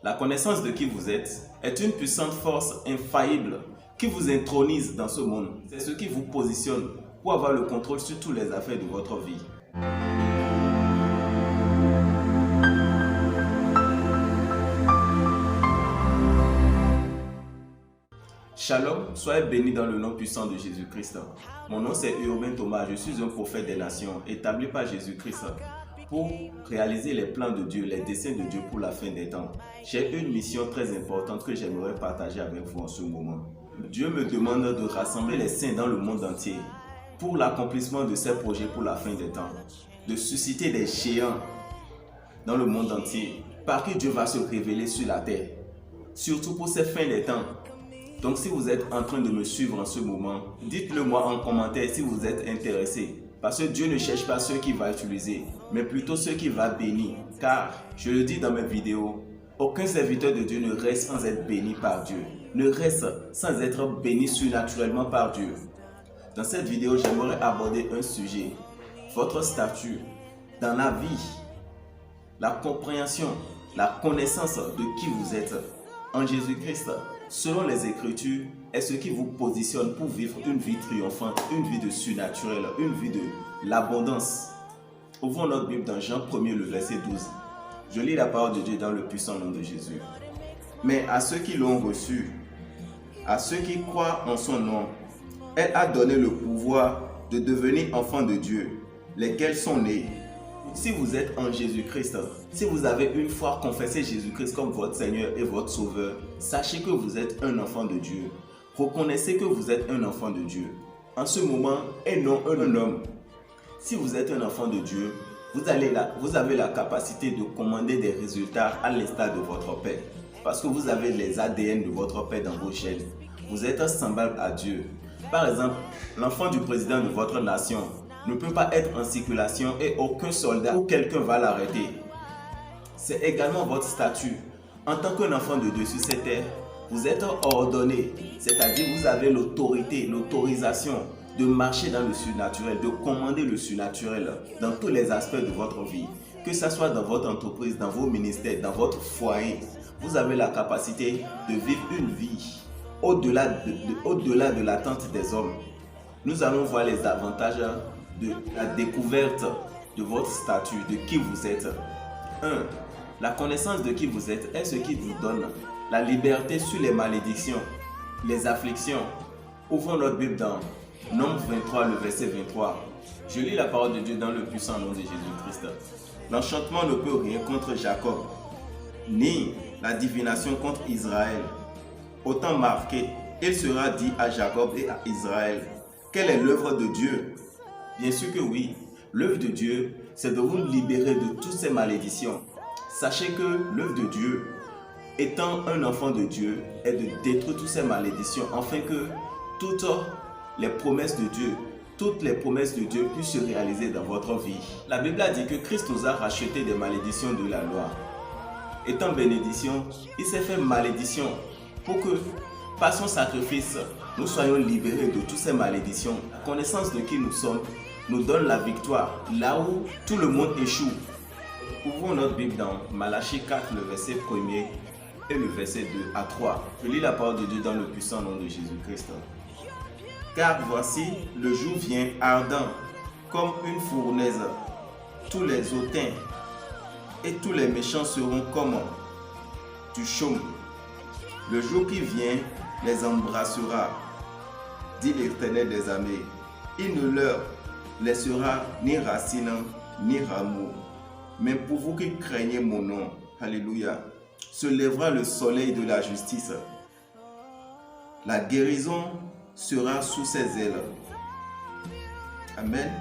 La connaissance de qui vous êtes est une puissante force infaillible qui vous intronise dans ce monde. C'est ce qui vous positionne pour avoir le contrôle sur toutes les affaires de votre vie. Shalom, soyez bénis dans le nom puissant de Jésus-Christ. Mon nom c'est Urbain Thomas, je suis un prophète des nations établi par Jésus-Christ pour réaliser les plans de Dieu, les desseins de Dieu pour la fin des temps. J'ai une mission très importante que j'aimerais partager avec vous en ce moment. Dieu me demande de rassembler les saints dans le monde entier pour l'accomplissement de ses projets pour la fin des temps, de susciter des géants dans le monde entier par qui Dieu va se révéler sur la terre, surtout pour ces fins des temps. Donc si vous êtes en train de me suivre en ce moment, dites-le moi en commentaire si vous êtes intéressé. Parce que Dieu ne cherche pas ceux qu'il va utiliser, mais plutôt ceux qu'il va bénir. Car, je le dis dans mes vidéos, aucun serviteur de Dieu ne reste sans être béni par Dieu. Ne reste sans être béni surnaturellement par Dieu. Dans cette vidéo, j'aimerais aborder un sujet. Votre statut dans la vie, la compréhension, la connaissance de qui vous êtes en Jésus-Christ, selon les Écritures, est ce qui vous positionne pour vivre une vie triomphante, une vie de surnaturel, une vie de l'abondance. Ouvrons notre Bible dans Jean 1er, le verset 12. Je lis la parole de Dieu dans le puissant nom de Jésus. Mais à ceux qui l'ont reçu, à ceux qui croient en son nom, elle a donné le pouvoir de devenir enfants de Dieu, lesquels sont nés. Si vous êtes en Jésus-Christ, si vous avez une fois confessé Jésus-Christ comme votre Seigneur et votre Sauveur, sachez que vous êtes un enfant de Dieu. Reconnaissez que vous êtes un enfant de Dieu. En ce moment, et non un homme. Si vous êtes un enfant de Dieu, vous avez la capacité de commander des résultats à l'instar de votre Père. Parce que vous avez les ADN de votre Père dans vos chaînes. Vous êtes semblable à Dieu. Par exemple, l'enfant du président de votre nation ne peut pas être en circulation et aucun soldat ou quelqu'un va l'arrêter. C'est également votre statut. En tant qu'un enfant de Dieu sur cette terre, vous êtes ordonné, c'est-à-dire vous avez l'autorité, l'autorisation de marcher dans le surnaturel, de commander le surnaturel dans tous les aspects de votre vie. Que ce soit dans votre entreprise, dans vos ministères, dans votre foyer, vous avez la capacité de vivre une vie au-delà de l'attente des hommes. Nous allons voir les avantages de la découverte de votre statut, de qui vous êtes. 1. La connaissance de qui vous êtes est ce qui vous donne la liberté sur les malédictions, les afflictions. Ouvrons notre Bible dans Nombre 23, le verset 23. Je lis la parole de Dieu dans le puissant nom de Jésus-Christ. L'enchantement ne peut rien contre Jacob, ni la divination contre Israël. Autant marqué, il sera dit à Jacob et à Israël, quelle est l'œuvre de Dieu? Bien sûr que oui, l'œuvre de Dieu, c'est de vous libérer de toutes ces malédictions. Sachez que l'œuvre de Dieu, étant un enfant de Dieu, est de détruire toutes ces malédictions, afin que toutes les promesses de Dieu puissent se réaliser dans votre vie. La Bible a dit que Christ nous a racheté des malédictions de la loi. Étant bénédiction, il s'est fait malédiction pour que, par son sacrifice, nous soyons libérés de toutes ces malédictions. La connaissance de qui nous sommes nous donne la victoire, là où tout le monde échoue. Ouvrons notre Bible dans Malachie 4, le verset 1er et le verset 2 à 3. Je lis la parole de Dieu dans le puissant nom de Jésus-Christ. Car voici, le jour vient ardent comme une fournaise. Tous les hautains et tous les méchants seront comme du chaume. Le jour qui vient les embrassera, dit l'Éternel des armées. Il ne leur laissera ni racine ni rameau. Mais pour vous qui craignez mon nom, alléluia, se lèvera le soleil de la justice. La guérison sera sous ses ailes. Amen.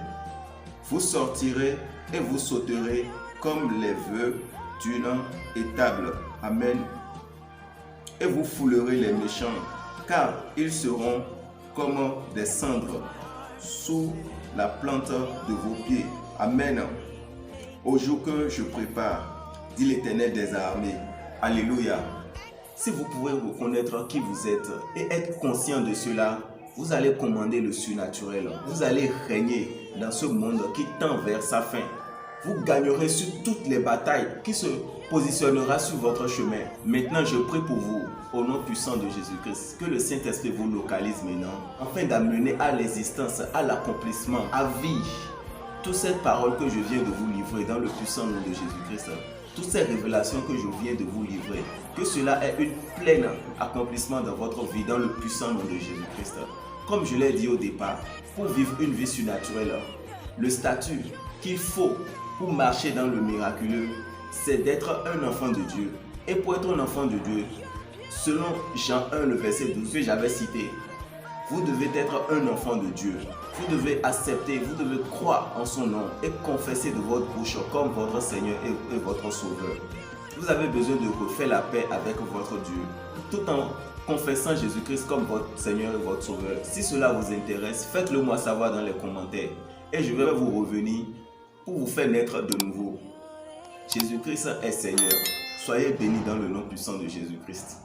Vous sortirez et vous sauterez comme les vœux d'une étable. Amen. Et vous foulerez les méchants, car ils seront comme des cendres sous la plante de vos pieds. Amen. Au jour que je prépare, dit l'Éternel des armées. Alléluia. Si vous pouvez reconnaître qui vous êtes et être conscient de cela, vous allez commander le surnaturel. Vous allez régner dans ce monde qui tend vers sa fin. Vous gagnerez sur toutes les batailles qui se positionnera sur votre chemin. Maintenant, je prie pour vous, au nom puissant de Jésus-Christ, que le Saint-Esprit vous localise maintenant, afin d'amener à l'existence, à l'accomplissement, à vie, toutes ces paroles que je viens de vous livrer dans le puissant nom de Jésus-Christ, toutes ces révélations que je viens de vous livrer, que cela ait une pleine accomplissement dans votre vie, dans le puissant nom de Jésus-Christ. Comme je l'ai dit au départ, pour vivre une vie surnaturelle, le statut qu'il faut pour marcher dans le miraculeux, c'est d'être un enfant de Dieu. Et pour être un enfant de Dieu, selon Jean 1, le verset 12 que j'avais cité, vous devez être un enfant de Dieu. Vous devez accepter, vous devez croire en son nom et confesser de votre bouche comme votre Seigneur et votre Sauveur. Vous avez besoin de refaire la paix avec votre Dieu, tout en confessant Jésus-Christ comme votre Seigneur et votre Sauveur. Si cela vous intéresse, faites-le moi savoir dans les commentaires et je vais vous revenir pour vous faire naître de nouveau. Jésus-Christ est Seigneur. Soyez bénis dans le nom puissant de Jésus-Christ.